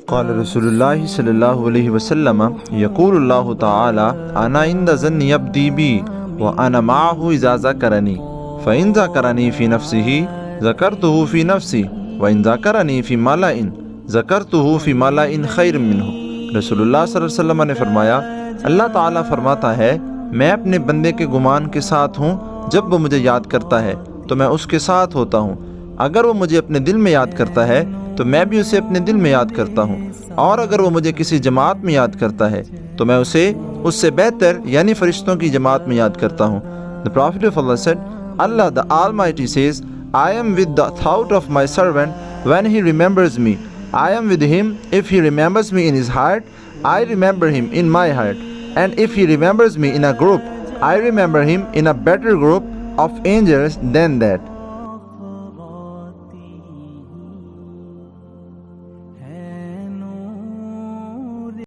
क़ाल रसूलुल्लाह सल्लल्लाहु अलैहि वसल्लम यक़ूलुल्लाहु तआला अना इंद ज़न्नि अब्दी बी व अना माअहु इज़ा ज़करनी फ़इन ज़करनी फ़ी नफ़्सिही ज़करतुहु फ़ी नफ़्सी व इन ज़करनी फ़ी मलाइन ज़करतुहु फ़ी मलाइन खैर मिन्हु। रसूलुल्लाह सल्लल्लाहु अलैहि वसल्लम ने फरमाया, अल्लाह ताला फरमाता है, मैं अपने बंदे के गुमान के साथ हूँ। जब वो मुझे याद करता है तो मैं उसके साथ होता हूँ। अगर वो मुझे अपने दिल में याद करता है तो मैं भी उसे अपने दिल में याद करता हूँ। और अगर वो मुझे किसी जमात में याद करता है तो मैं उसे उससे बेहतर यानी फरिश्तों की जमात में याद करता हूँ। The profit of Allah said, Allah the Almighty says, I am with the thought of my servant when he remembers me. I am with him if he remembers me in his heart. I remember him in my heart. And if he remembers me in a group, I remember him in a better group of angels than that.